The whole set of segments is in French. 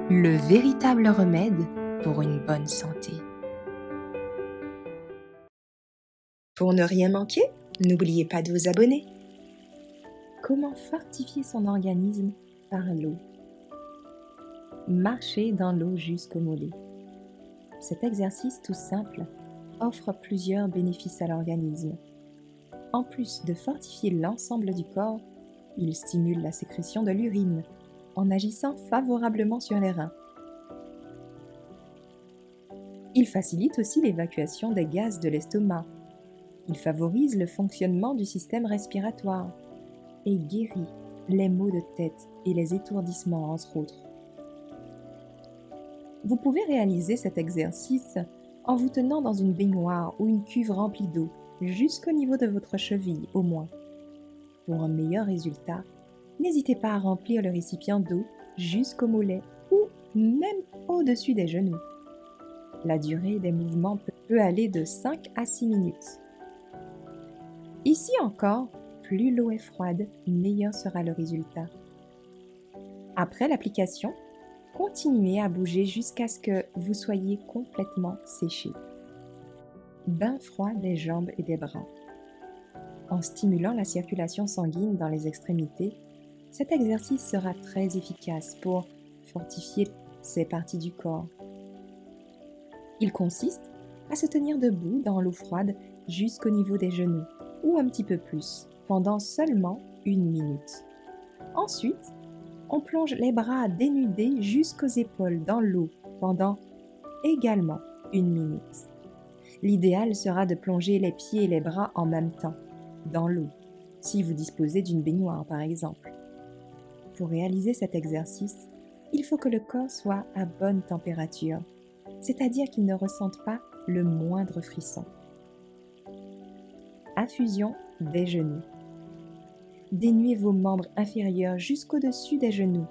le véritable remède pour une bonne santé. Pour ne rien manquer, n'oubliez pas de vous abonner. Comment fortifier son organisme par l'eau? Marcher dans l'eau jusqu'au mollet. Cet exercice tout simple offre plusieurs bénéfices à l'organisme. En plus de fortifier l'ensemble du corps, il stimule la sécrétion de l'urine en agissant favorablement sur les reins. Il facilite aussi l'évacuation des gaz de l'estomac. Il favorise le fonctionnement du système respiratoire et guérit les maux de tête et les étourdissements, entre autres. Vous pouvez réaliser cet exercice en vous tenant dans une baignoire ou une cuve remplie d'eau jusqu'au niveau de votre cheville au moins. Pour un meilleur résultat, n'hésitez pas à remplir le récipient d'eau jusqu'au mollet ou même au-dessus des genoux. La durée des mouvements peut aller de 5 à 6 minutes. Ici encore, plus l'eau est froide, meilleur sera le résultat. Après l'application, continuez à bouger jusqu'à ce que vous soyez complètement séché. Bain froid des jambes et des bras. En stimulant la circulation sanguine dans les extrémités, cet exercice sera très efficace pour fortifier ces parties du corps. Il consiste à se tenir debout dans l'eau froide jusqu'au niveau des genoux, ou un petit peu plus, pendant seulement 1 minute. Ensuite, on plonge les bras dénudés jusqu'aux épaules dans l'eau pendant également 1 minute. L'idéal sera de plonger les pieds et les bras en même temps, dans l'eau, si vous disposez d'une baignoire par exemple. Pour réaliser cet exercice, il faut que le corps soit à bonne température, c'est-à-dire qu'il ne ressente pas le moindre frisson. Infusion des genoux. Dénuez vos membres inférieurs jusqu'au-dessus des genoux,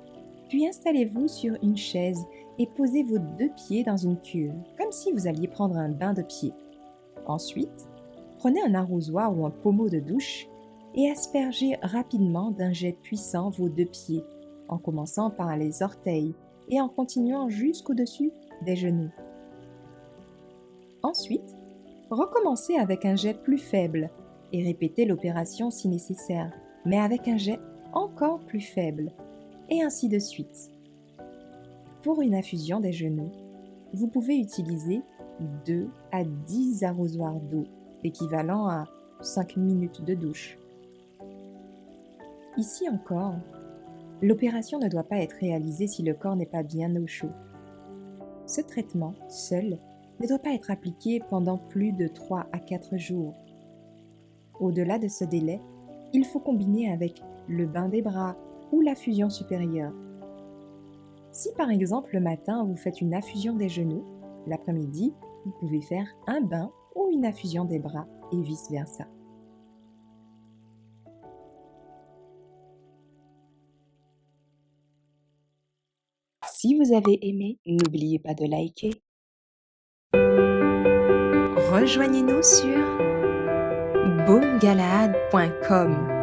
puis installez-vous sur une chaise et posez vos 2 pieds dans une cuve, comme si vous alliez prendre un bain de pieds. Ensuite, prenez un arrosoir ou un pommeau de douche et aspergez rapidement d'un jet puissant vos 2 pieds, en commençant par les orteils et en continuant jusqu'au-dessus des genoux. Ensuite, recommencez avec un jet plus faible et répétez l'opération si nécessaire, mais avec un jet encore plus faible, et ainsi de suite. Pour une infusion des genoux, vous pouvez utiliser 2 à 10 arrosoirs d'eau, équivalent à 5 minutes de douche. Ici encore, l'opération ne doit pas être réalisée si le corps n'est pas bien au chaud. Ce traitement, seul, ne doit pas être appliqué pendant plus de 3 à 4 jours. Au-delà de ce délai, il faut combiner avec le bain des bras ou la fusion supérieure. Si par exemple le matin vous faites une infusion des genoux, l'après-midi vous pouvez faire un bain ou une infusion des bras et vice-versa. Si vous avez aimé, n'oubliez pas de liker. Rejoignez-nous sur boomgalaad.com.